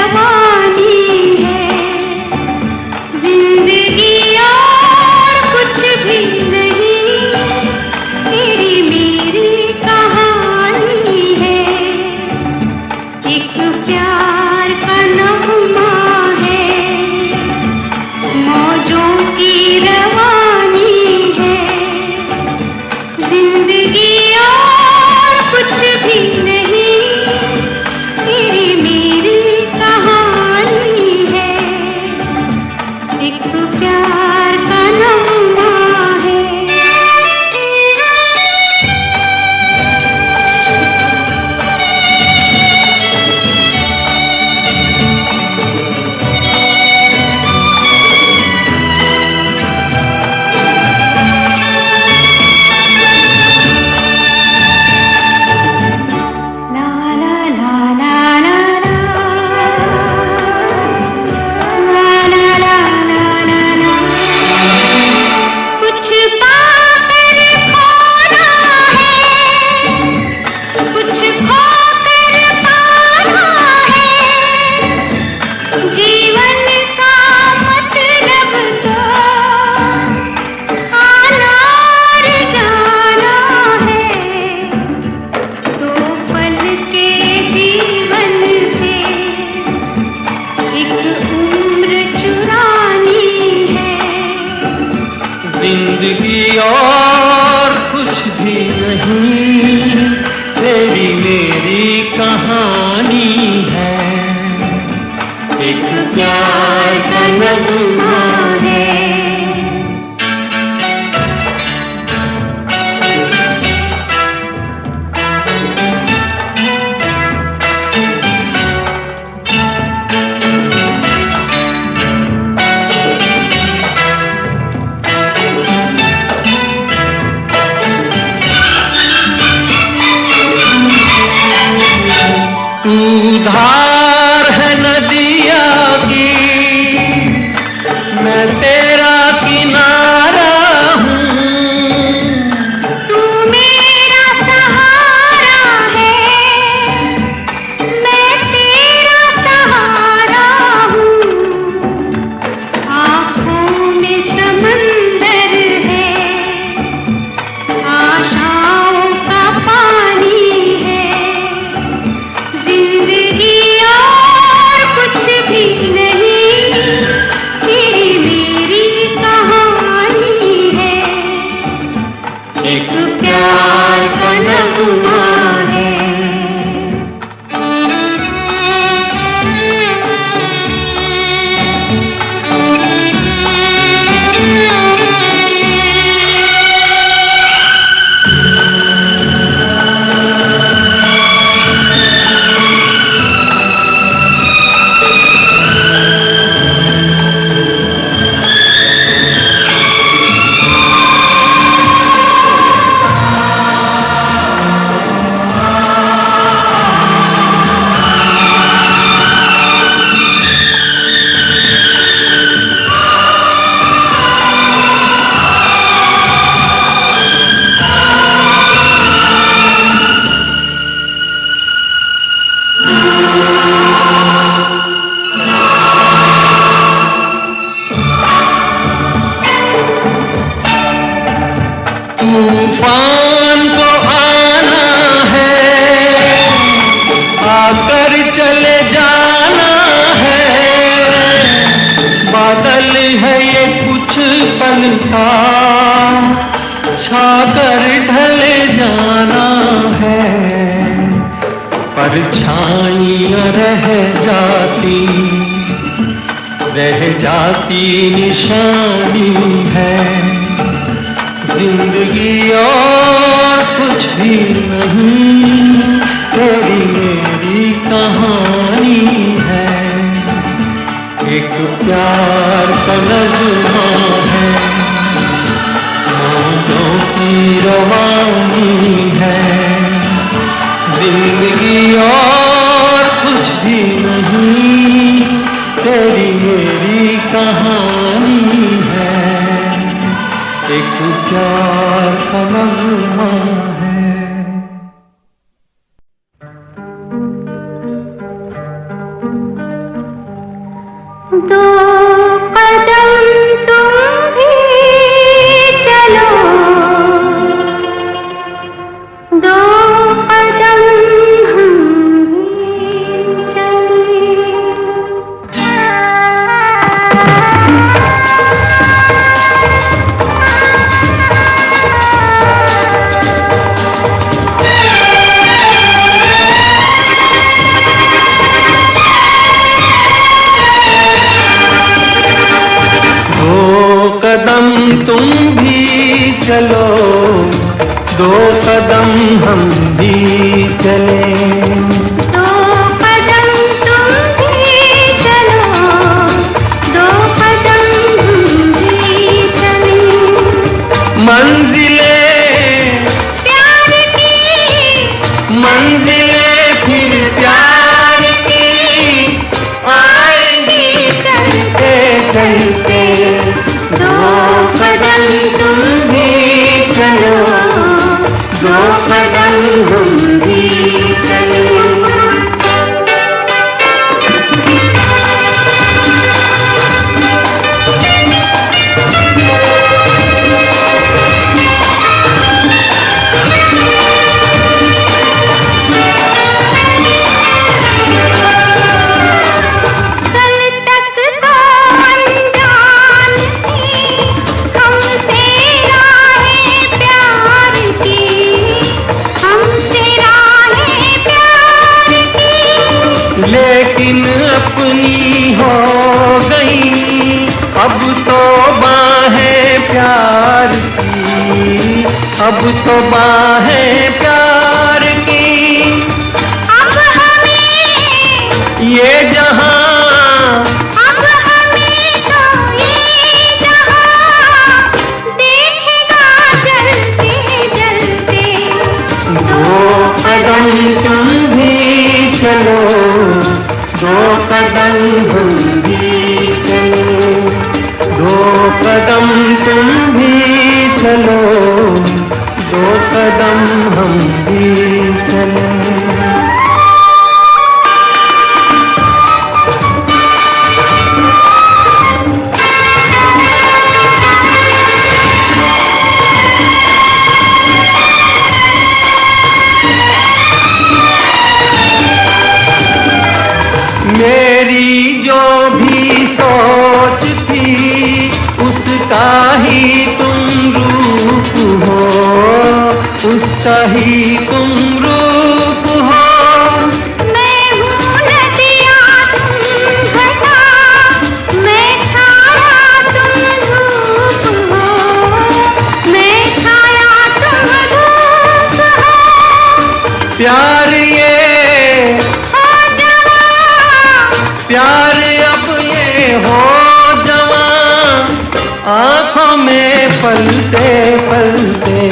रवानी है, जिंदगी और कुछ भी नहीं, तेरी मेरी कहानी है। एक प्यार का नगमा है, मौजों की रवानी है, जिंदगी और कुछ भी नहीं, तेरी मेरी कहानी है। एक प्यार का नगमा है। जिंदगी और कुछ भी नहीं, तेरी मेरी कहानी है। एक प्यार का नगमा है। तू धार है नदिया की, मैं तेरा किनारा हूँ। तू मेरा सहारा है, मैं तेरा सहारा हूँ। आँखों में समंदर है, आशाओं का पानी है, जिंदगी और कुछ भी नहीं, तेरी मेरी कहानी है। एक प्यार का नगमा है। तूफान को आना है, आकर चले जाना है। बादल है ये कुछ पल का, छाकर ढले जाना है। परछाइयाँ रह जाती निशानी है। जिंदगी और कुछ भी नहीं, तेरी मेरी कहानी है। एक प्यार का नगमा है, मौजों की रवानी है। जिंदगी और कुछ भी नहीं, तेरी मेरी कहानी है। एक प्यार का नगमा है। कदम हम भी चलें, दो कदम तुम भी चलो, दो कदम हम भी चलें। मंजिलें प्यार की, मंजिलें फिर प्यार की आएंगी चलते चलते। दो कदम तुम भी चलो, दो कदम हम भी चलें। लेकिन अपनी हो गई अब तो बाहें प्यार की, अब तो बाहें प्यार की। अब हमें ये जहां, अब हमें तो ये जहां देखेगा जलते जलते। दो कदम तुम भी चलो, दो कदम हम भी चलो, दो कदम तुम भी चलो, दो कदम हम भी चलो। मेरी जो भी सोच थी उसका ही तुम रूप हो, उसका ही तुम रूप हो। मैं हूँ नदिया तुम घटा, मैं छाया तुम धूप हो, मैं छाया तुम धूप हो। प्यार ये हो जवां, प्यार अब ये हो जवां, आँखों में पलते पलते।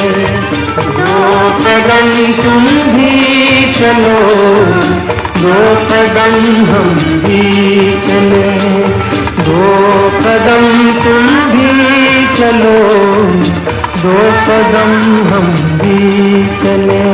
दो कदम तुम भी चलो, दो कदम हम भी चले, दो कदम तुम भी चलो, दो कदम हम भी चले।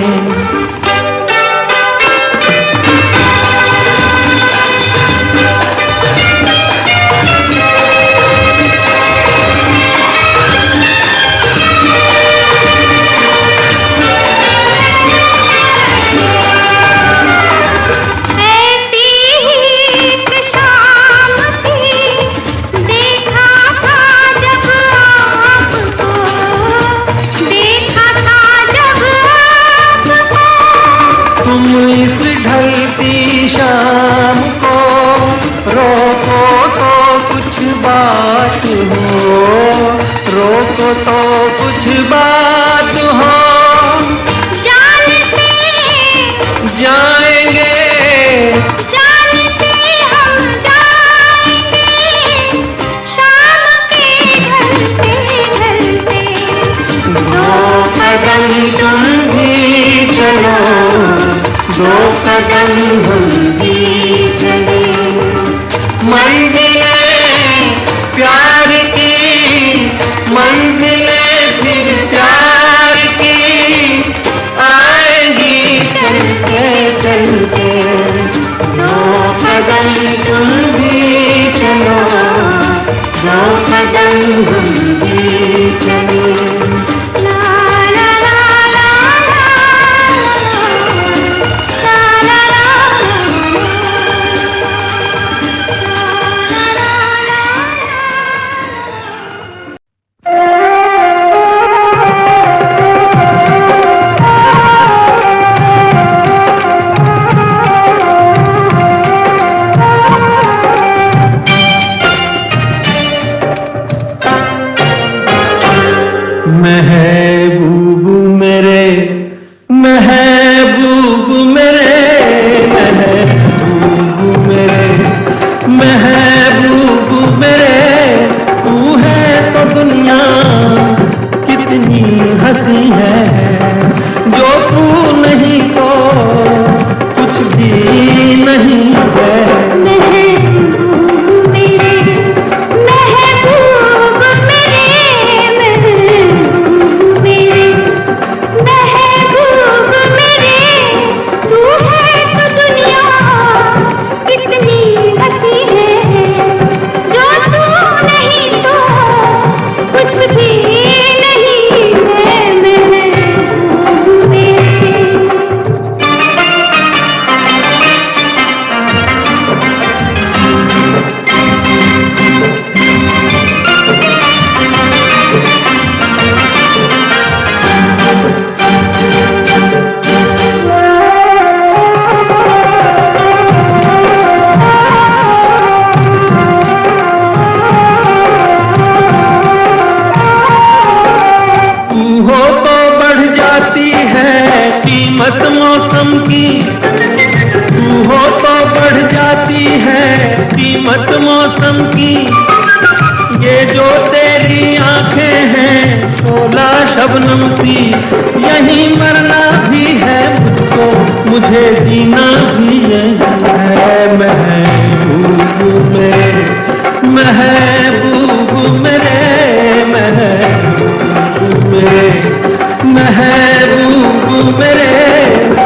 शाम को रोको तो कुछ बात हो, रोको तो कुछ बात हो। जानते जाएंगे, जानते हम जाएंगे, शाम के ढलते ढलते। दो कदम तुम भी चलो, दो कदम हम भी चले। मंजिलें प्यार की, मंजिलें फिर प्यार की आएंगी चलते चलते। दो कदम तुम भी चलो, दो कदम हम भी चले। बढ़ जाती है कीमत मौसम की। ये जो तेरी आंखें हैं शोला शबनम सी, यहीं मरना भी है मुझको, मुझे जीना भी यही है। महबूब मेरे, महबूब मेरे, महबूब मेरे, महबूब मेरे,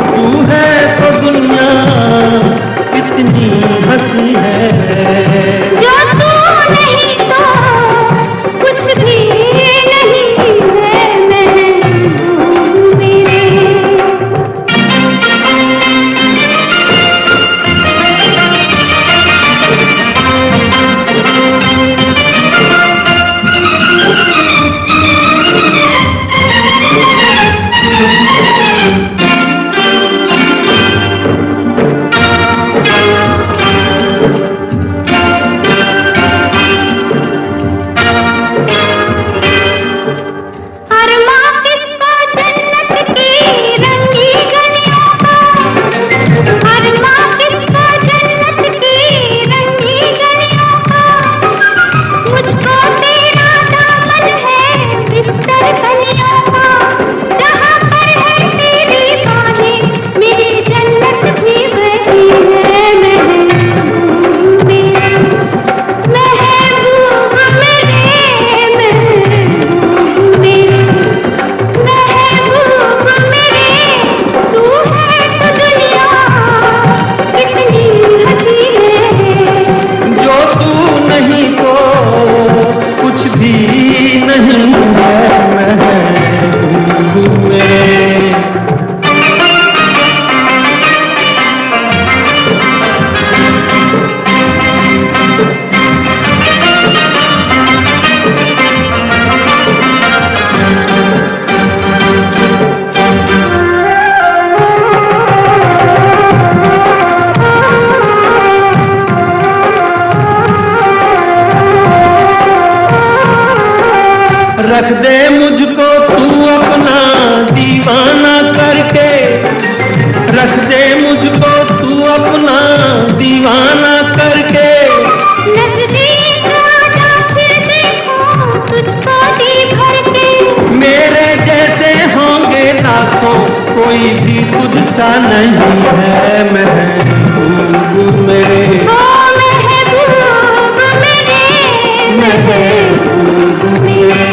तू है तो दुनिया कितनी हंसी है। जो तू नहीं तो कुछ भी नहीं है महबूब मेरे। रख दे मुझको तू अपना दीवाना करके, रख दे मुझको तू अपना दीवाना करके। नजदीक आजा फिर देखो तुझको जी भर के। मेरे जैसे होंगे लाखों, कोई भी तुझसा नहीं है महबूब मेरे। ओ महबूब मेरे, महबूब मेरे,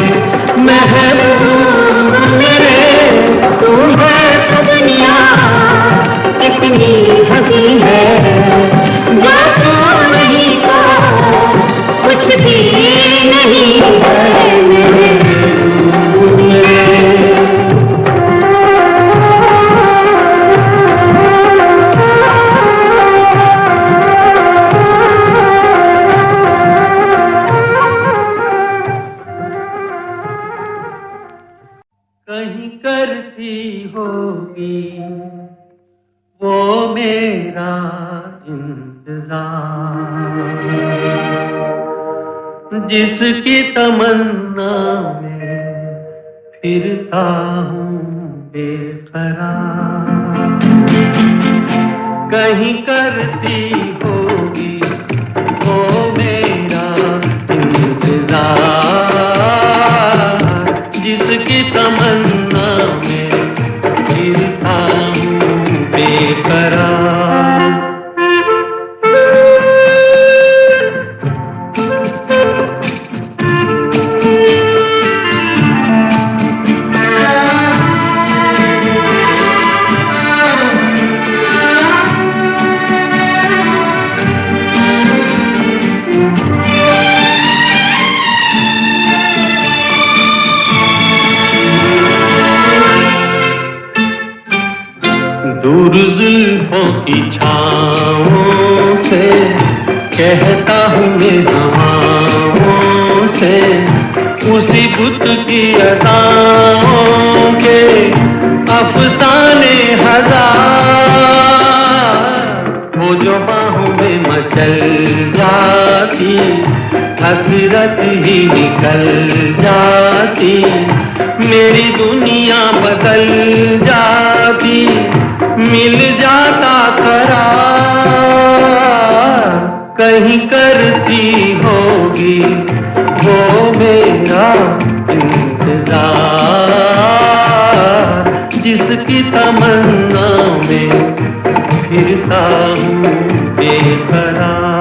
महबूब मेरे, तू है तो दुनिया कितनी हंसी है। जो तू नहीं तो कुछ भी नहीं है महबूब मेरे। कहीं करती होगी वो मेरा इंतजार, जिसकी तमन्ना में फिरता हूँ बेकरार। कहीं करती होगी वो मेरा इंतजार, जिसकी तमन्ना में फिरता हूँ बेकरार। दूर जुल्फों की छाँवों से कहता हूँ मैं हवाओं से, उसी बुत की अदाओं के अफसाने हजार। वो जो बाहों में मचल जाती, हसरत ही निकल जाती, मेरी दुनिया बदल जाती, मिल जाता करार। कहीं करती होगी वो मेरा इंतजार, जिसकी तमन्ना में फिरता हूँ बेकरार।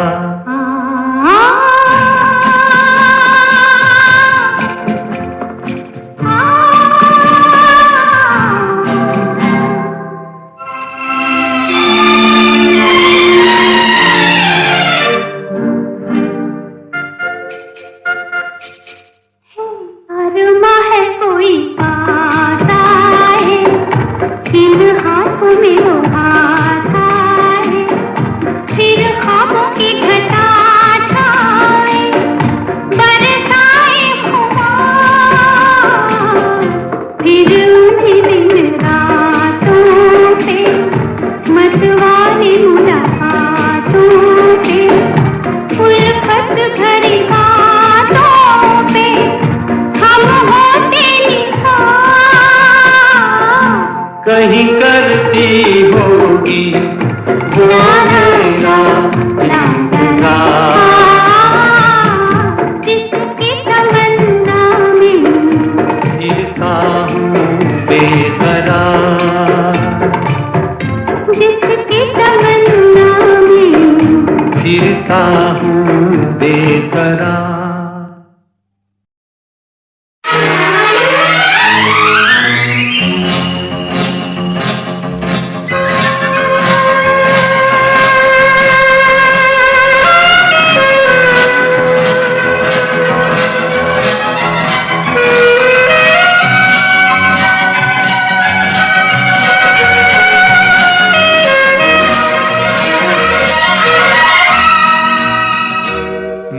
कहीं करती होगी वो मेरा इंतजार, जिसकी तमन्ना में फिरता हूँ बेकरार, जिसकी तमन्ना में फिरता हूँ बेकरार।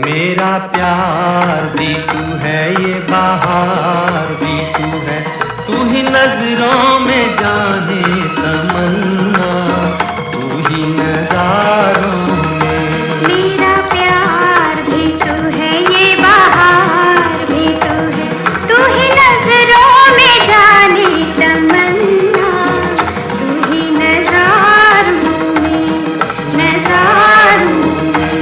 मेरा प्यार भी तू है, ये बहार भी तू है, तू ही नजरों में जाने तमन्ना, तू ही नजारों में। मेरा प्यार भी तू है, ये बहार भी तू है, तू ही नजरों में जाने तमन्ना, तू ही नजारों में, नजारों में।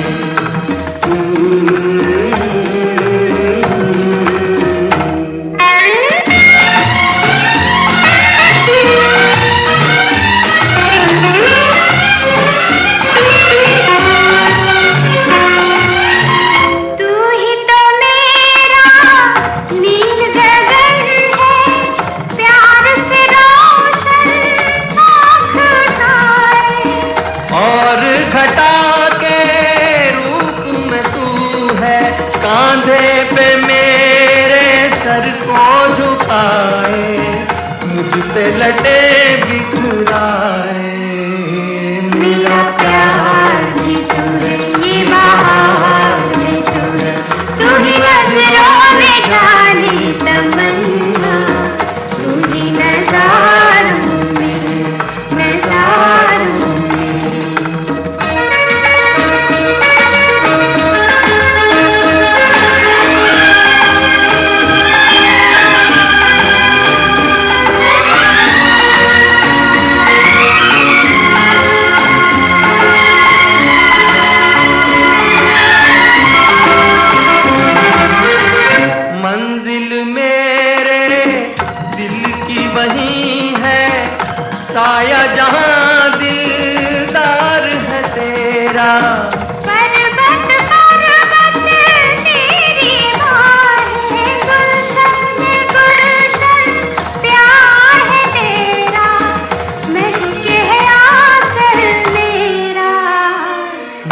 कांधे पे मेरे सर को झुकाए, मुझ पे लटे बिखराए। मेरा प्यार भी तू है, ये बहार भी तू है, तू ही नजरों में जाने तमन्ना, तू ही नजारों में, नजारों में। मंजिल मेरे दिल की वही है, साया जहां दिलदार है तेरा। पर्वत पर्वत तेरी बाहें, गुलशन गुलशन प्यार है तेरा, महके आंचल मेरा।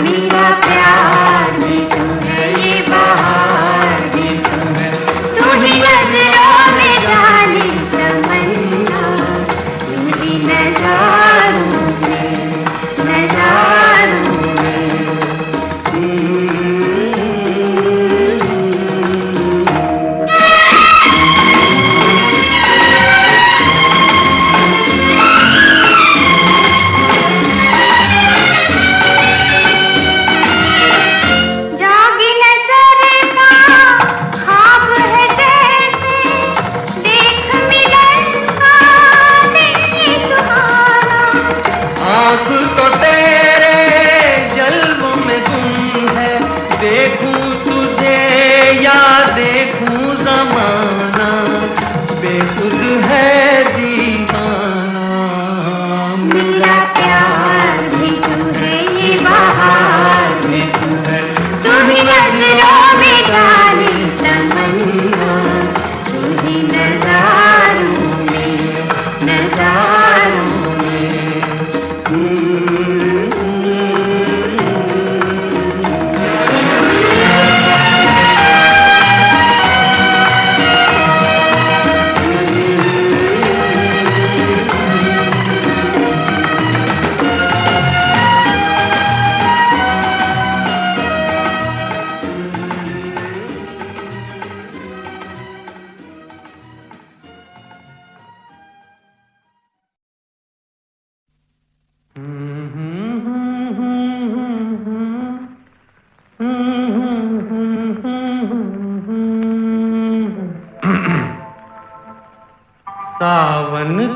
मेरा प्यार भी तू है, ये बहार भी तू है, तू ही नजरों में जाने तमन्ना, तू ही नजारों में, नजारों में।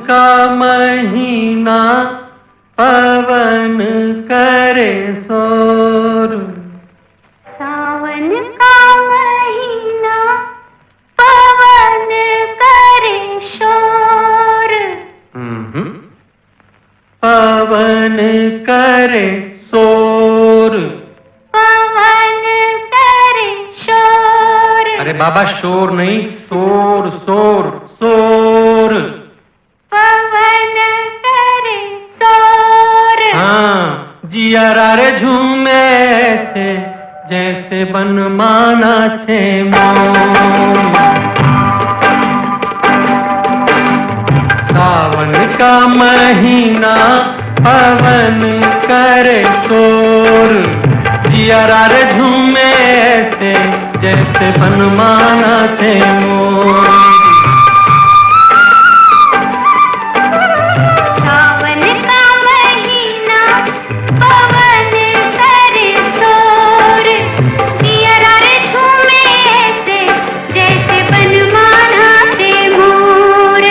का महीना पवन करे शोर। सावन का महीना पवन करे शोर। पवन करे शोर। पवन करे शोर। अरे बाबा शोर नहीं, शोर शोर शोर। पवन करे शोर। हाँ, जियारा रे झूमे ऐसे जैसे बनमाना छे मोर। सावन का महीना पवन करे शोर। जियारा रे झूमे ऐसे जैसे बनमाना छे मोर। सावन का महीना पवन करे शोर। जियारा रे झूमे ऐसे जैसे बनमाना छे मोर।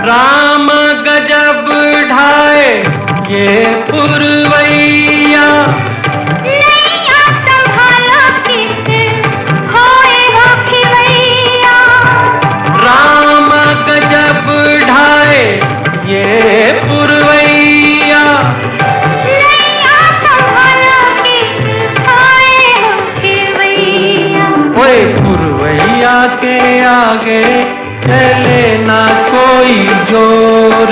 राम गजब ढाए ये पुरवैया। नैया संभालो किस होए हो खिवैया। राम गजब ढाए ये पुरवैया। नैया संभालो किस होए हो खिवैया। ओए पुरवैया के आगे चले ना कोई जोर।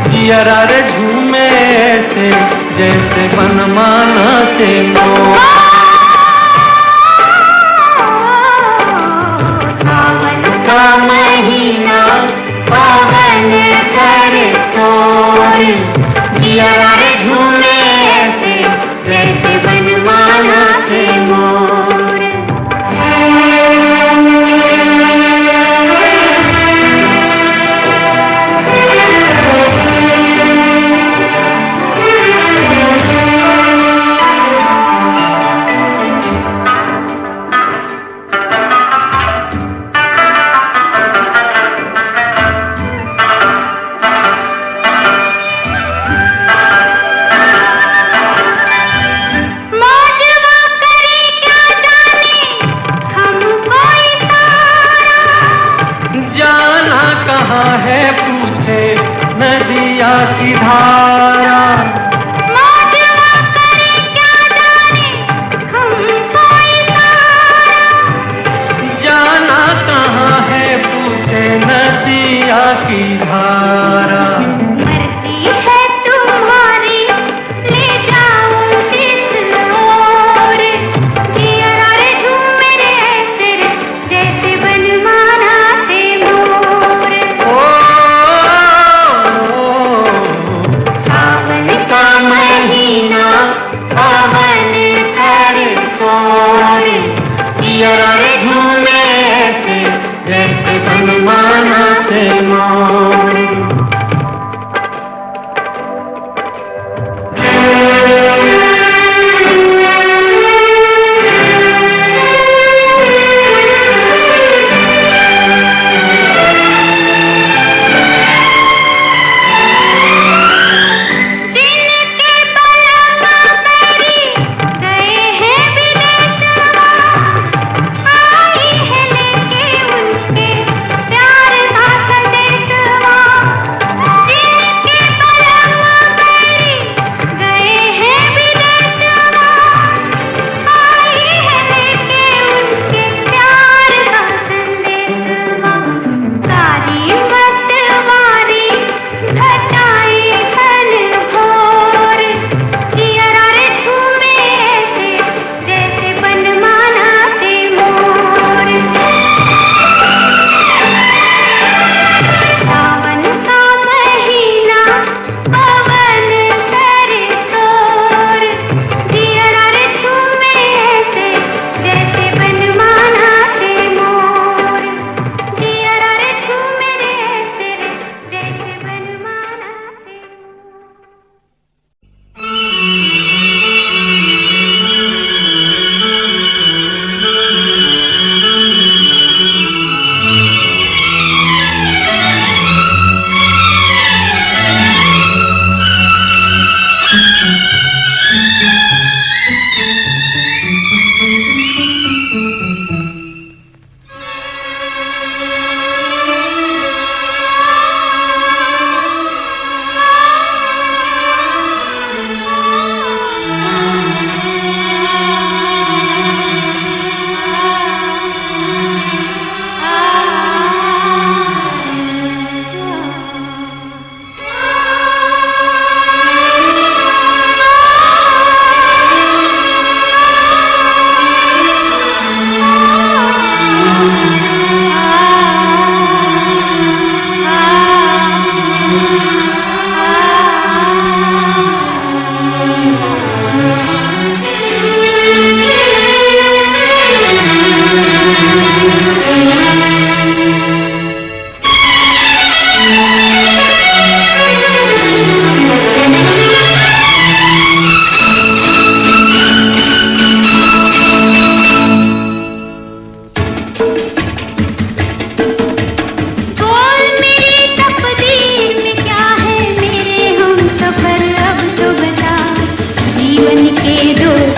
जियरा रे झूमे ऐसे जैसे बनमाना छे मोर। सावन का महीना पवन करे शोर। जियारा रे झूमे ऐसे जैसे बनमाना छे मोर। कहाँ है पूछे नदिया की धारा। मौजवा करे क्या जाने हमको इशारा। जाना कहाँ है पूछे नदिया की धारा। मर्जी है तुम्हारी ले जाऊं जिस ओर। जियारा रे झूमे रे ऐसे जैसे बनमाना छे मोर। सावन का महीना पवन करे शोर। जियरा रे झूमे ऐसे जैसे बनमाना छे मोर।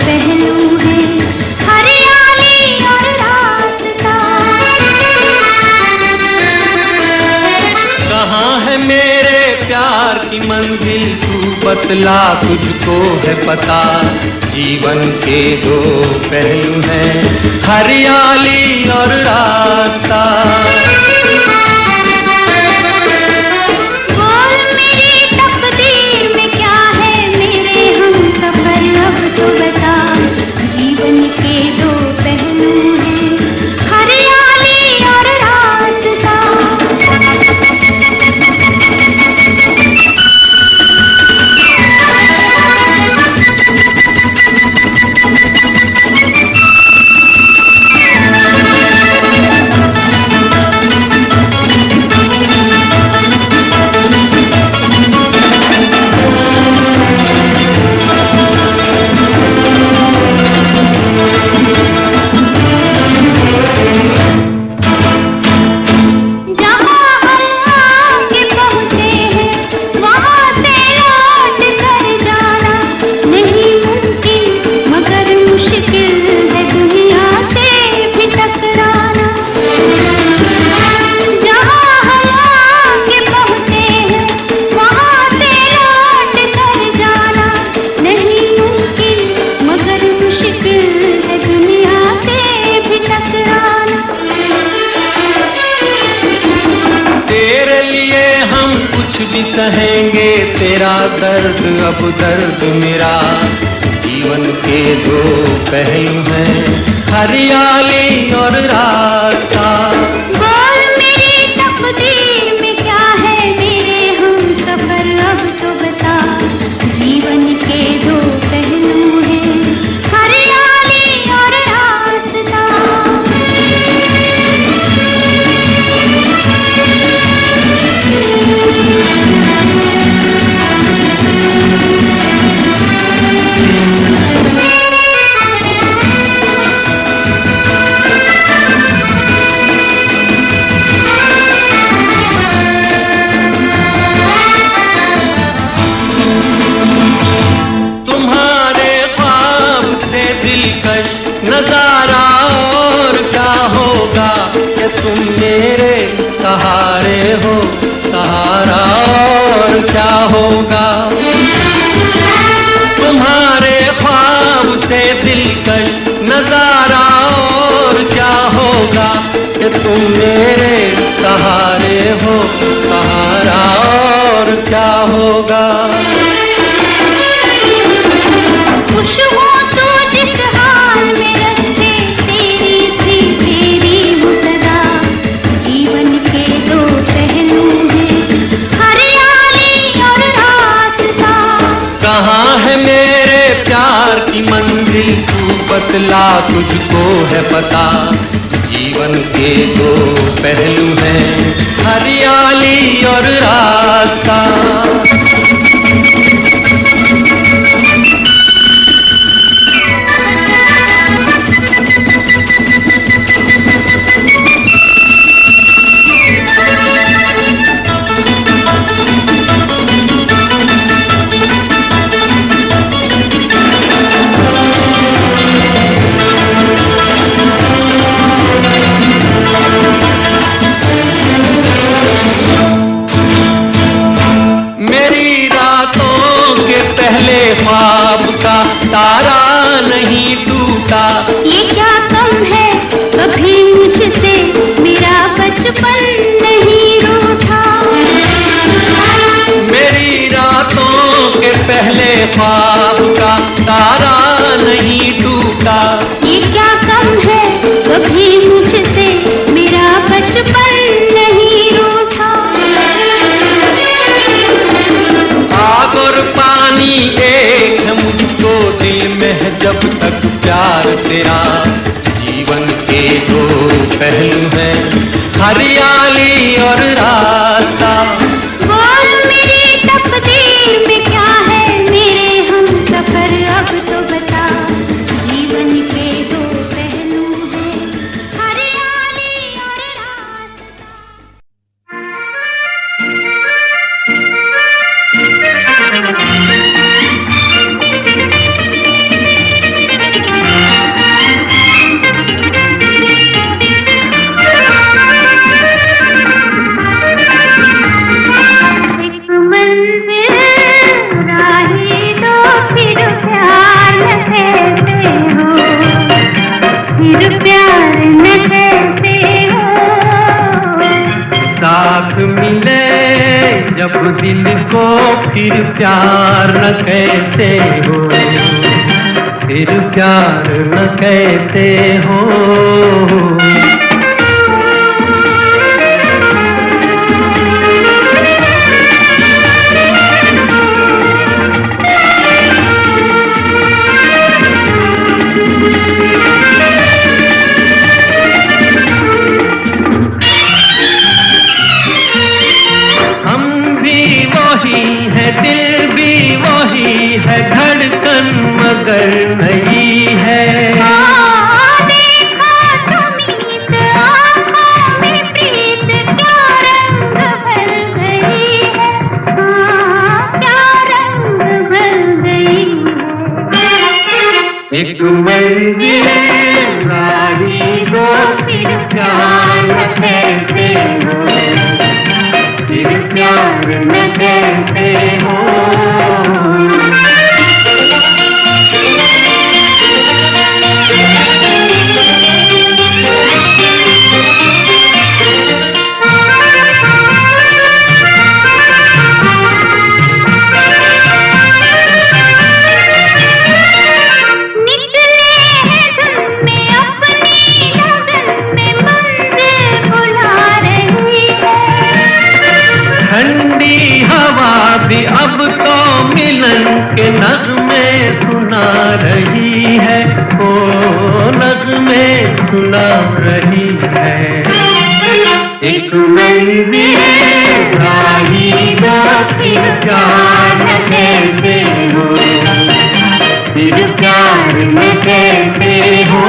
पहलू हैं, हरियाली और रास्ता। कहाँ है मेरे प्यार की मंजिल, तू बतला तुझको है पता। जीवन के दो पहलू हैं, हरियाली और रास्ता। बोल मेरी तकदीर में क्या है, मेरे हम सफर अब तो बता। जीवन के दो पहलू हैं, हरियाली और रास्ता। सहेंगे तेरा दर्द अब दर्द मेरा। जीवन के दो पहलू हैं, हरियाली और रास्ता। बोल मेरी तकदीर में क्या है, मेरे हम सफर अब तो बता। जीवन के दो पहलू हैं, हरियाली और रास्ता। नजारा और क्या होगा कि तुम मेरे सहारे हो, सहारा और क्या होगा। तुम्हारे ख्वाब से दिलकश नजारा और क्या होगा कि तुम मेरे सहारे हो, सहारा और क्या होगा। खुश हो तो जिस हाल में रखे, तेरी थी तेरी मुसदा। जीवन के दो पहलू हैं, हरियाली और रास्ता। कहाँ है मेरे प्यार की मंजिल, तू बतला तुझको है पता। जीवन के दो पहलू हैं, हरियाली और रास्ता। ख्वाब का तारा नहीं टूटा। ये क्या कम है, कभी मुझसे मेरा बचपन नहीं रूठा। मेरी रातों के पहले ख्वाब का तारा नहीं टूटा। ये क्या कम है, कभी मुझसे मेरा बचपन नहीं रूठा। आग और पानी एक है मुझको दिल में है जब तक प्यार तेरा। जीवन के दो पहलू हैं, हरियाली और रास्ता। बोल मेरी तकदीर में क्या है, मेरे हम सफर अब तो बता। जीवन के दो पहलू हैं, हरियाली और रास्ता। जब दिल को फिर प्यार न कहते हो, फिर प्यार न कहते हो। दिल भी वही है, धड़कन मगर नहीं है। देखा तुमीत आँखों में प्रीत, क्या रंग भर गई है, क्या रंग भर गई है। एक मंजिल राही दो फिर प्यार न कहते हो, फिर प्यार न कहते हो। ठंडी हवा भी अब तो मिलन के नग़्मे सुना रही है, ओ नग़्मे सुना रही है। एक मंजिल राही दो फिर प्यार न कहते हो, फिर प्यार न कहते हो।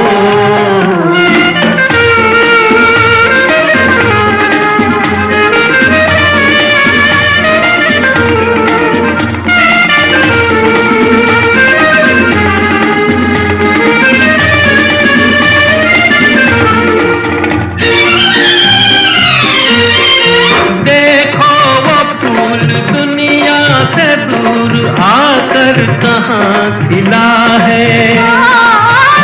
आकर कहाँ खिला है,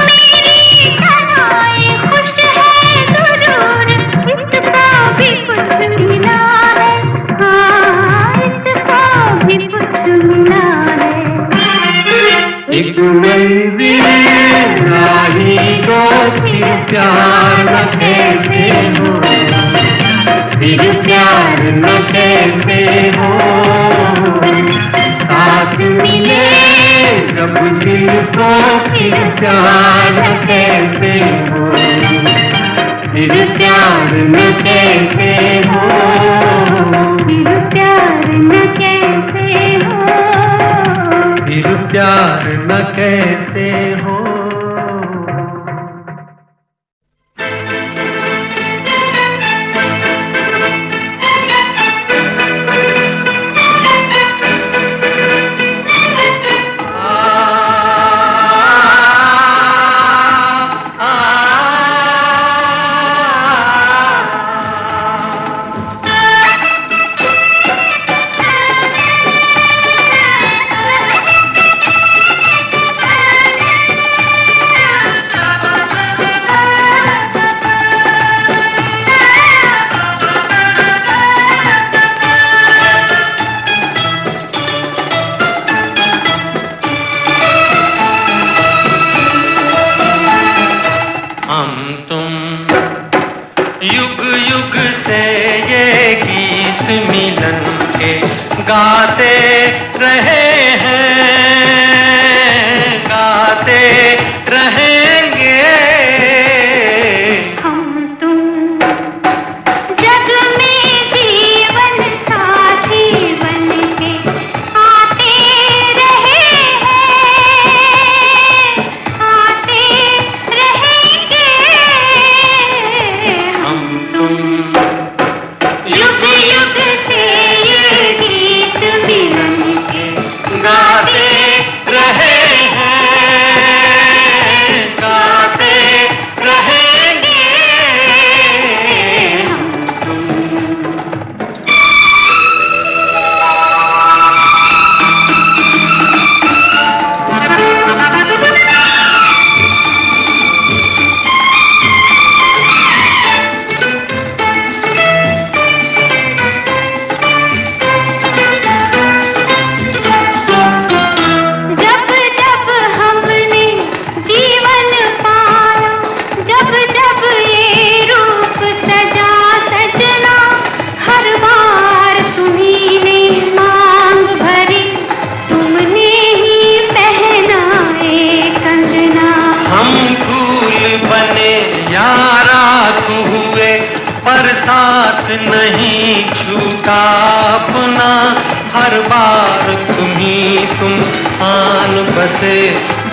मेरी सनाएं खुश है ज़रूर, इसका भी कुछ मिला है, इसका भी कुछ मिला है। एक मंजिल राही दो फिर प्यार न कहते हो, फिर प्यार न कहते हो। साथ मिले जब दिल को फिर प्यार न कहते हो, फिर प्यार न कहते हो, फिर प्यार न कहते हो, फिर प्यार न कहते हो। गाते रहे हैं, गाते रहेंगे हम तुम, जग में जीवन साथी बनके आते रहे हैं, आते रहेंगे हम तुम। युग युग से ये गीत मिलन के पर साथ नहीं छूटा अपना, हर बार तुम आन बसे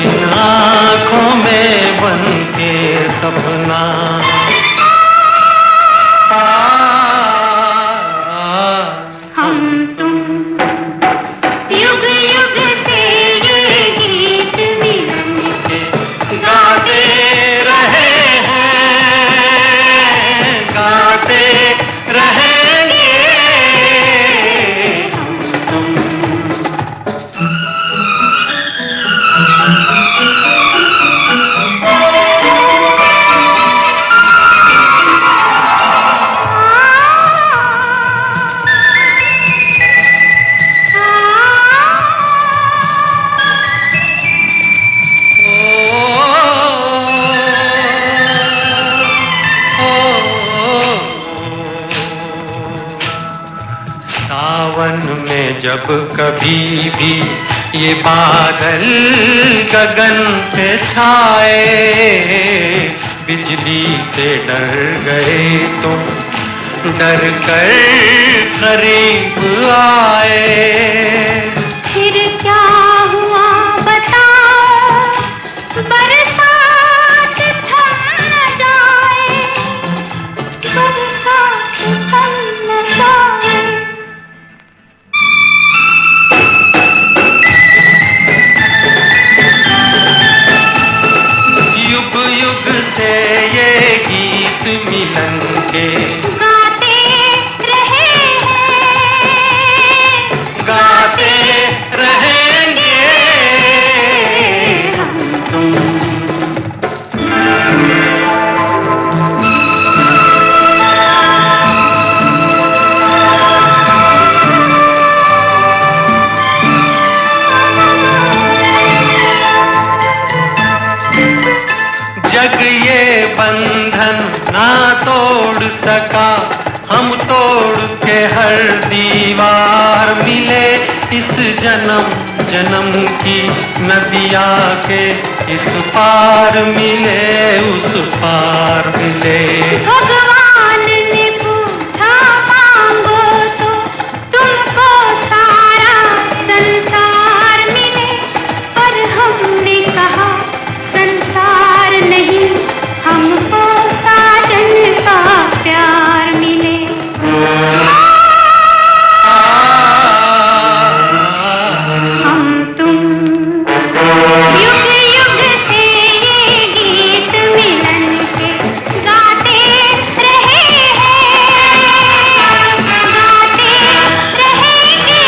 इन आँखों में बन के सपना। हम तुम युग युग से ये गीत मिलन के गाते रहे हैं, गाते रहेंगे हम तुम। सावन में जब कभी भी ये बादल गगन पे छाए, बिजली से डर गए तो डर कर करीब आए। फिर क्या हुआ बताओ, बरसात थम न जाए, बरसात थम न जाए। युग युग से ये गीत मिलन के गाते रहे हैं, गाते रहेंगे हम तुम। जग ये बंधन ना तोड़ सका, हम तोड़ के हर दीवार मिले। इस जन्म जन्म की नदिया के इस पार मिले, उस पार मिले। भगवान ने पूछा मांगो तो तुमको सारा संसार मिले, पर हमने कहा संसार नहीं, हमको साजन का प्यार मिले। हम तुम युग युग से ये गीत मिलन के गाते रहे हैं, गाते रहेंगे।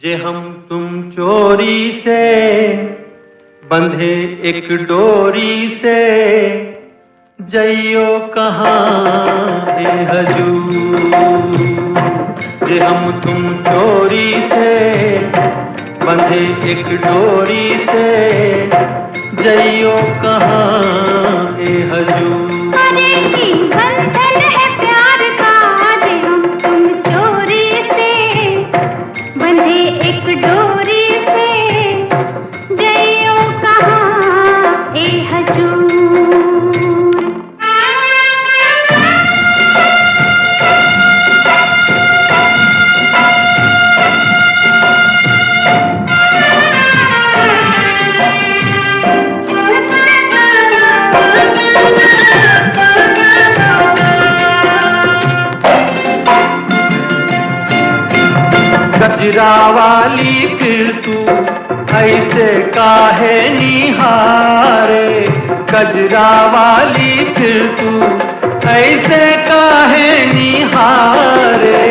जे हम तुम चोरी से बंधे एक डोरी से, जइयो कहाँ ए हजूर। जे हम तुम चोरी से बंधे एक डोरी से, जइयो कहाँ ए हजूर। अरे की बंधन है प्यार का, जे हम तुम चोरी से बंधे एक डोरी से, जइयो कहाँ ए हजूर। गजरा वाली फिर तू ऐसे काहे निहारे, गजरा वाली फिर तू ऐसे काहे निहारे।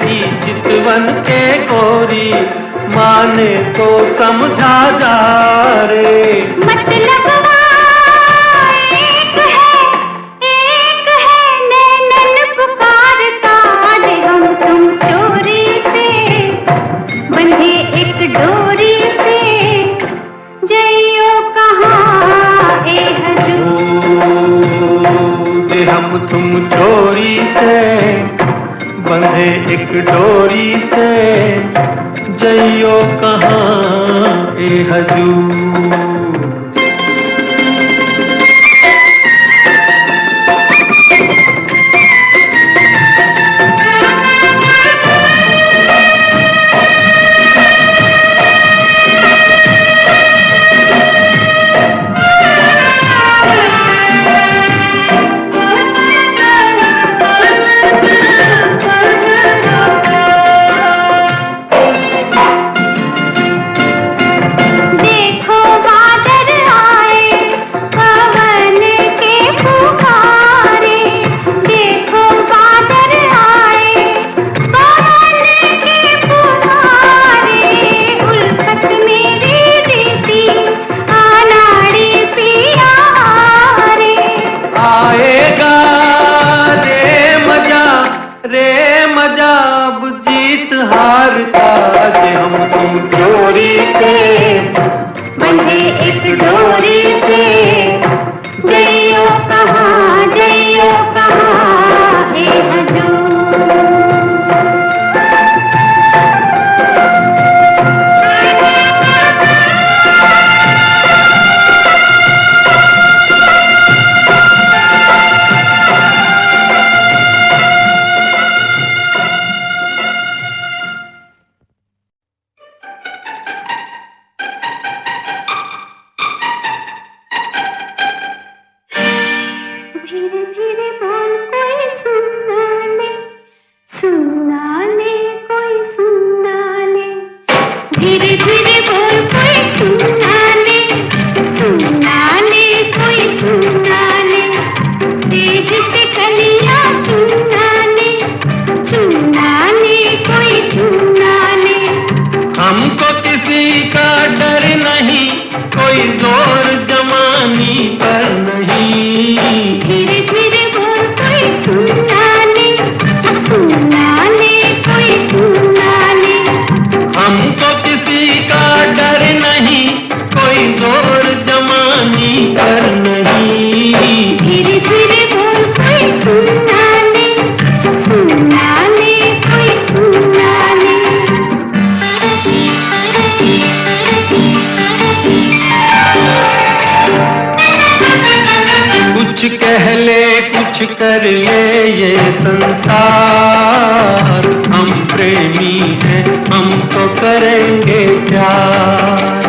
ई चितवन के गोरी माने तो समझा जा रे। मतलब एक है नैनन पुकारता, जे हम तुम चोरी से बंधे एक डोरी से, जइयो कहाँ ए हजूर। हम तुम चोरी से बंधे एक डोरी से, जइयो कहाँ ए हजूर। हार का हम तुम चोरी से बंधे एक डोरी से, जइयो कहाँ हे हजूर। धीरे धीरे बोल कोई सुना ले कोई सुना ले, धीरे धीरे बोल कोई सुना ले कोई सुना ले, सेज से कलियां चुना ले कोई चुना ले। हमको किसी का डर नहीं, कोई जोर जमानी पर नहीं। धीरे धीरे बोल कोई सुना ले कोई सुना ले। हमको किसी का डर नहीं, कोई जोर जमानी पर नहीं। धीरे धीरे बोल कोई सुना ले कोई सुना ले। कुछ कह ले कुछ कर ले ये संसार, हम प्रेमी हैं हम तो करेंगे प्यार।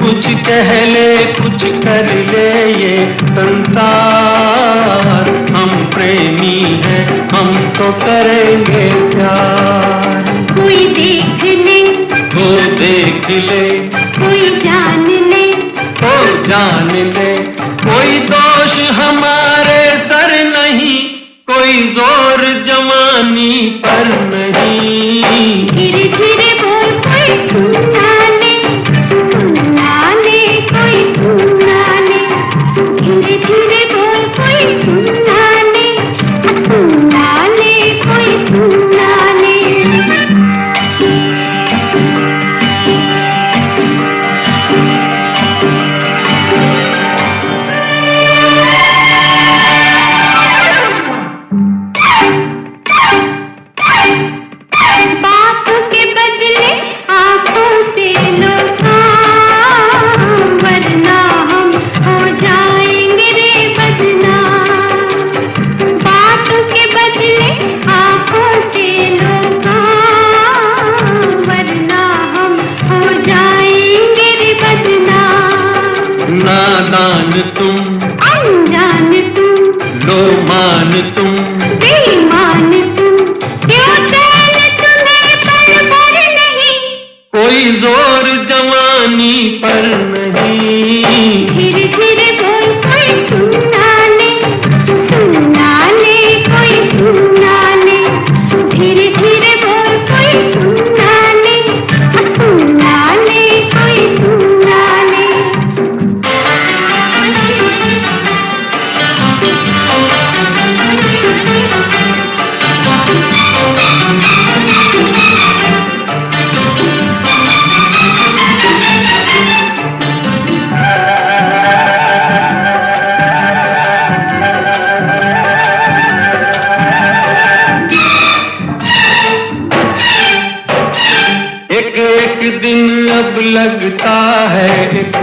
कुछ कह ले कुछ कर ले ये संसार, हम प्रेमी हैं हम तो करेंगे प्यार। कोई देख ले वो देख ले, कोई जान ले वो जान ले, कोई दोष हमारे सर नहीं, कोई जोर जवानी पर नहीं। धीरे धीरे बोल कोई सुना ले कोई सुना ले। धीरे धीरे बोल कोई सुना ले कोई सुना ले।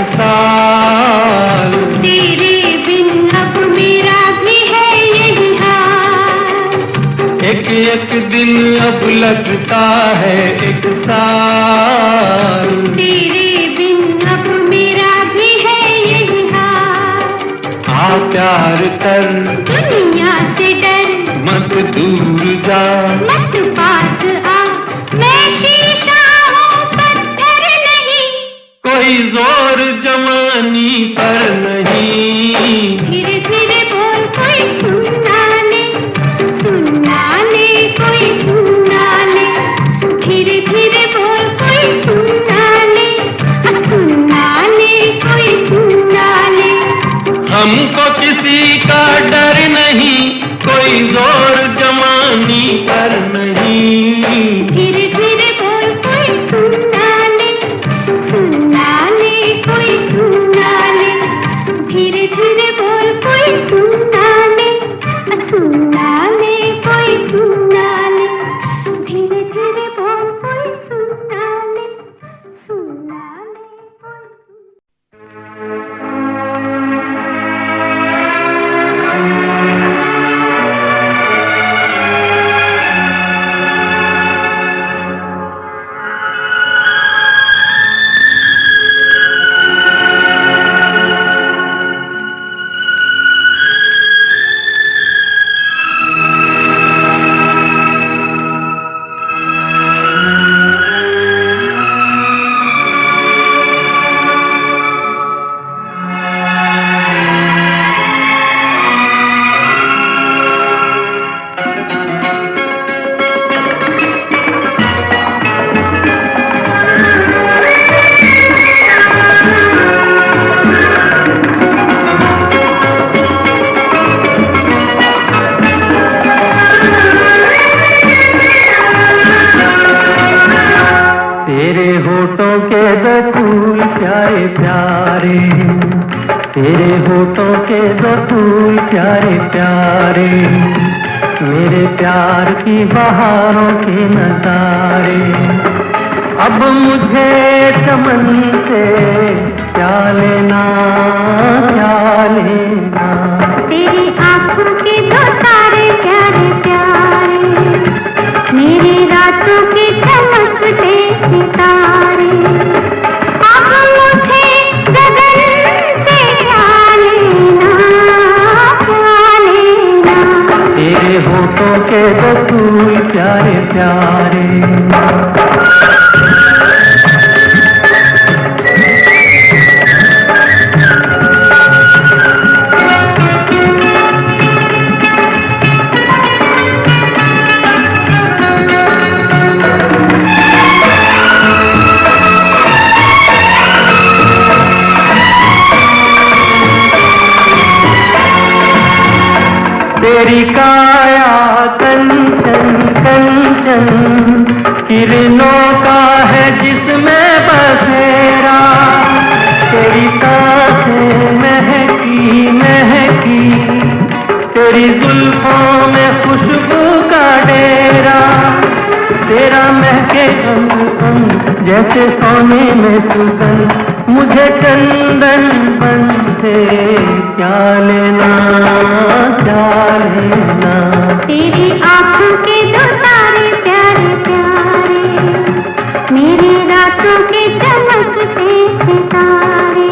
एक साल। तेरे बिन अब मेरा भी है यही हाल। एक एक दिन अब लगता है एक साल। तेरे बिन अब मेरा भी है यही हाल। आ प्यार कर, दुनिया से डर, मत दूर जा, मत पास आ, मैं शीशा हूँ पत्थर नहीं। कोई जोर जवानी पर नहीं। धीरे धीरे बोल कोई सुनना ले, सुनना ले कोई सुनना ले। धीरे धीरे बोल कोई सुनना ले, अब सुनना ले कोई सुनना ले। हमको किसी का डर नहीं, कोई जोर जवानी पर नहीं। धीरे धीरे बोल कोई सुनना ले, सुनना ले कोई सुनना ले। धीरे धीरे बोल कोई सुनना ले, सुनना ले कोई सुनना ले। धीरे धीरे बोल कोई सुनना ले, सुनना ले कोई सुनना ले। तेरे होठों के दो फूल प्यारे प्यारे, तेरे होठों के दो फूल प्यारे प्यारे, मेरे प्यार की बहारों के नजारे। अब मुझे चमन से क्या लेना, क्या लेना। तेरी आँखों के दो तारे प्यारे प्यारे, मेरी रातों के चमकते सितारे। अब मुझे गगन से क्या लेना, क्या लेना। तेरे होठों के दो फूल प्यारे प्यारे। तेरी काया कंचन कंचन, किरणों का है जिसमें बसेरा। तेरी सांसें महकी महकी, तेरी जुल्फों में खुशबू का डेरा। तेरा महके अंग अंग जैसे सोने में सुगंध, मुझे चंदन बन से क्या लेना, क्या लेना। तेरी आँखों के दो तारे प्यारे प्यारे, मेरी रातों के चमकते सितारे।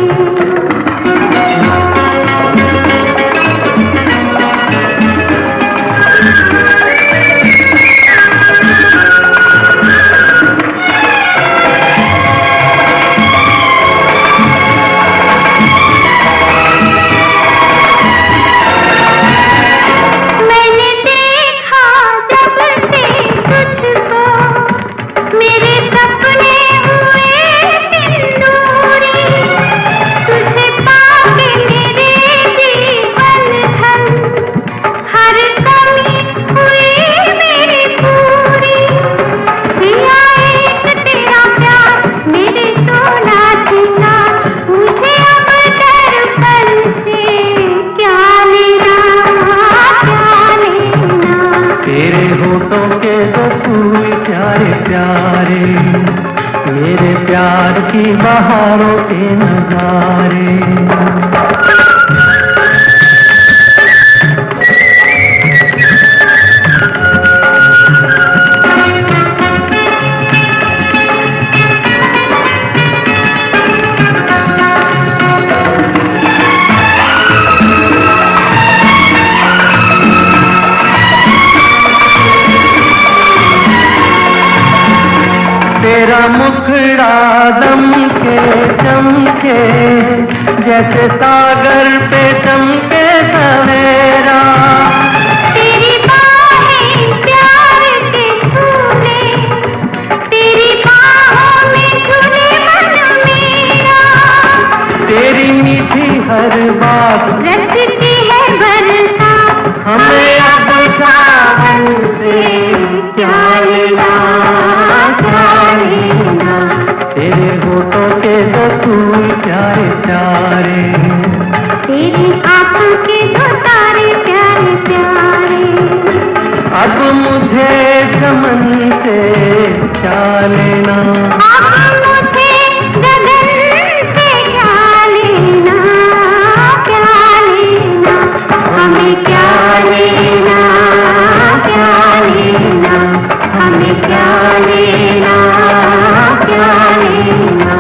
मैंने देखा जब से तुझको, मेरे सपने हुए सिंदूरी। तुझे पाके मेरे जीवन धन, हर कमी हुई मेरी पूरी। दिया एक तेरा प्यार मेरे सोना सीना, मुझे अब दर्पण से क्या लेना, क्या लेना। तेरे होठों के दो फूल प्यारे प्यारे, तेरे प्यार की बहारों के नजारे। तेरा मुखड़ा दमके चमके जैसे सागर पे चमके सवेरा। तेरी बाहें प्यार के झूले, तेरी बाहों में झूले मन मेरा। तेरी मीठी हर बात रचती है बरसात, हमें अब सावन से क्या लेना क्या लेना। तेरे होठों के दो फूल प्यारे प्यारे, तेरी आंखों के दो तारे प्यारे प्यारे। अब मुझे चमन से क्या लेना। अब मुझे गगन से क्या लेना क्या लेना। हमें क्या लेना क्या लेना। हमें क्या लेना क्या लेना।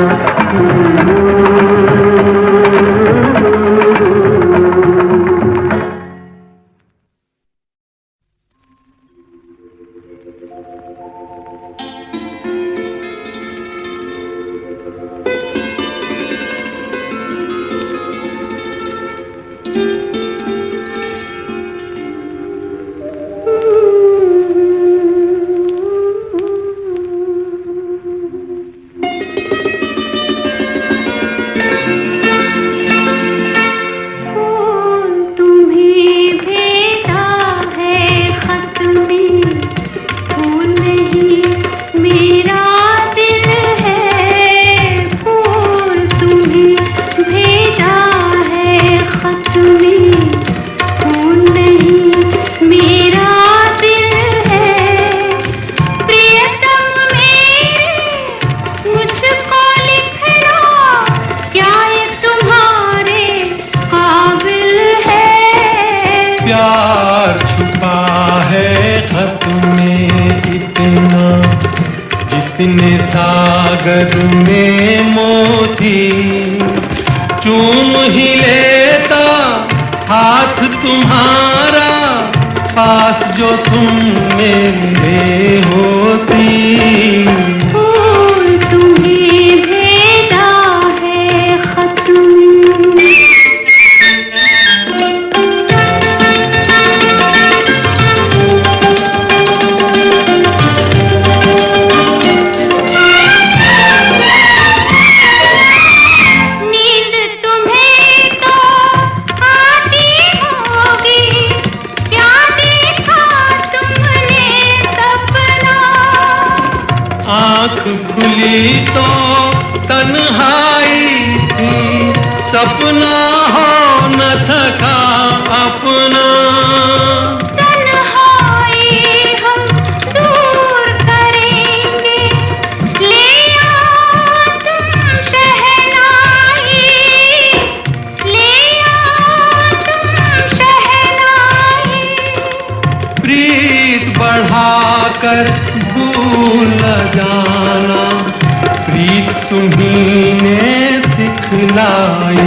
प्यार छुपा है खत में इतना, जितने सागर में मोती। चूम ही लेता हाथ तुम्हारा, पास जो तुम मेरे होती। फूल तुम्हें भेजा है खत में। आँख खुली तो तन्हाई थी, सपना हो न सका अपना। तन्हाई हम दूर करेंगे, ले आओ तुम शहनाई, ले आओ तुम शहनाई। प्रीत बढ़ाकर भूल न जाना, प्रीत तुम्ही ने सिखलाई।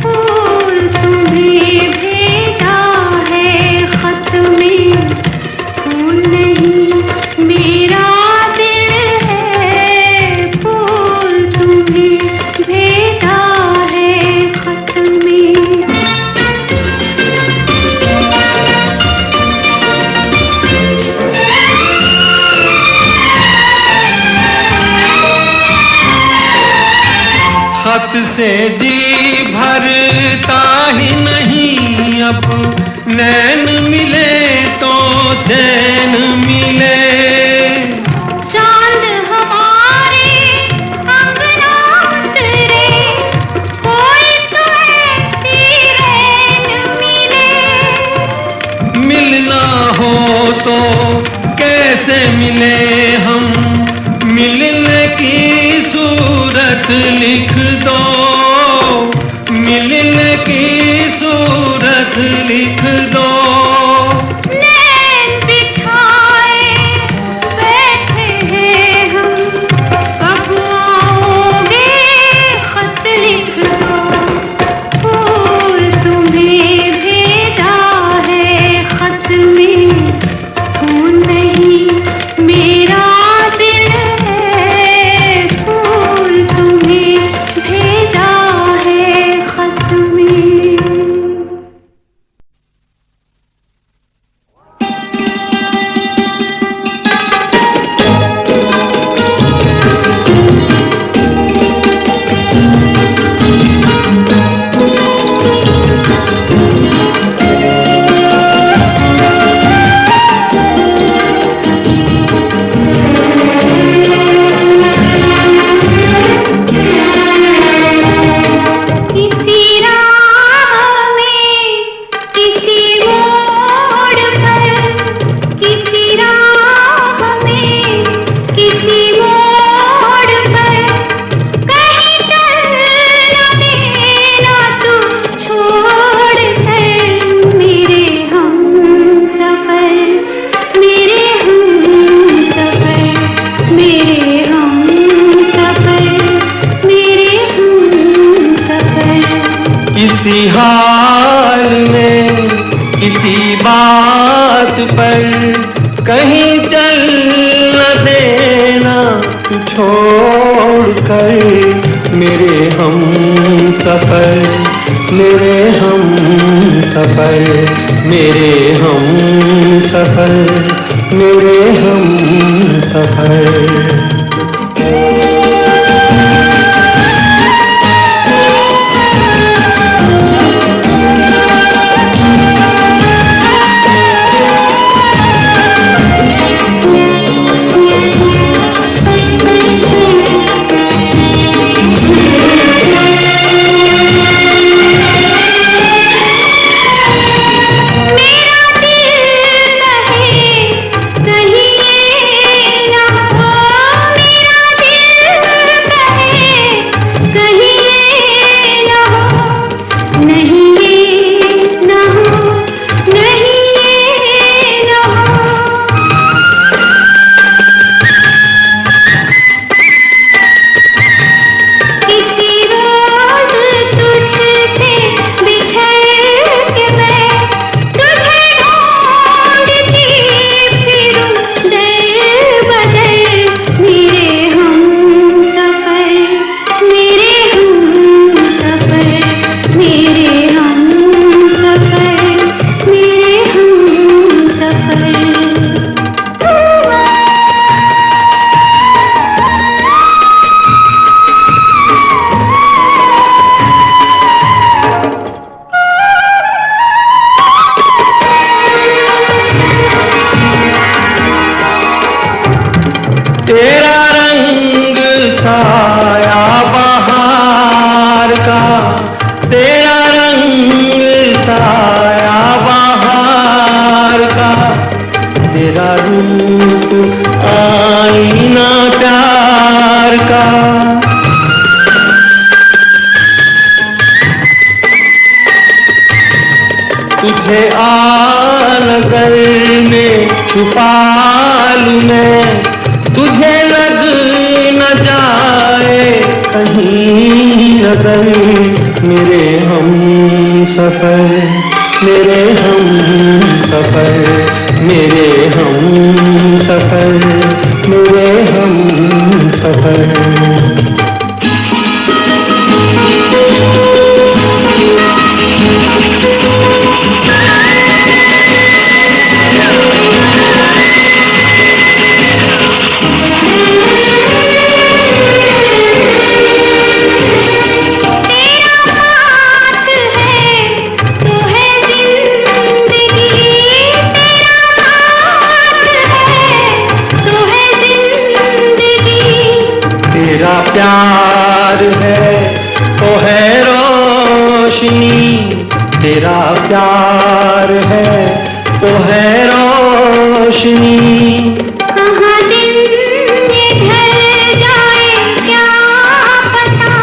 फूल तुम्हें भेजा है खत में, फूल नहीं मेरा दिल है। फूल तुम्हें भेजा है खत में। खत से जी भरता ही नहीं, अब नैन मिले तो चैन मिले। चांद हमारे अंगना उतरे, कोई तो ऐसी रैन मिले। मिलना हो तो कैसे मिले हम, मिलने की लिख दो, मिलने की सूरत लिख दो। नैन बिछाए बैठे हैं हम, कब आओगे खत लिख दो। फूल तुम्हें भेजा है खत में, खून नहीं मेरा दिल है। फूल तुम्हें भेजा है खत में। किसी राह में, किसी मोड़ पर, किसी राह में, किसी मोड़ पर, कहीं चल न देना तू छोड़ कर। मेरे हमसफर, मेरे हमसफर, मेरे हमसफर, मेरे हमसफर। किसी हाल में, किसी बात पर, कहीं चल न देना तू छोड़ कर। मेरे हम सफर, मेरे हम सफर, मेरे हम सफर, मेरे हम सफर। मेरा दिल कहे कहीं ये न हो, मेरा दिल कहे कहीं ये न हो। नहीं ये न हो, नहीं ये न हो। किसी रोज तुझसे बिछड़ के मैं तुझे ढूंढती फिरूं दर बदर। मेरे हमसफर, मेरे हमसफर, मेरे हमसफर, मेरे हमसफर। तेरा रंग साया बहार का, तेरा रंग साया बहार का, तेरा रूप आईना प्यार का। तुझे आनगर में छुपा लूं मैं, तुझे लग न जाए कहीं नजर। मेरे हम सफर, मेरे हम सफर, मेरे हम सफर, मेरे हम सफर। तेरा प्यार है तो है रोशनी, तेरा प्यार है तो है रोशनी। कहाँ दिन ये ढल जाए क्या पता,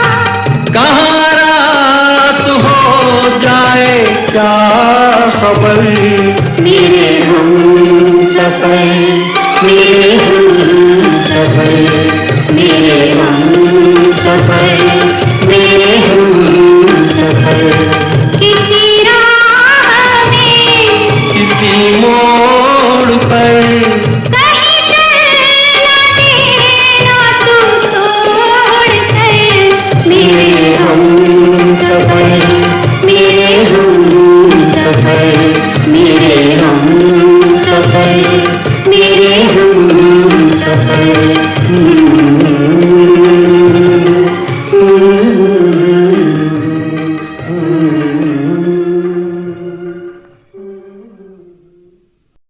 मेरे हम सफर, मेरे हम सफर।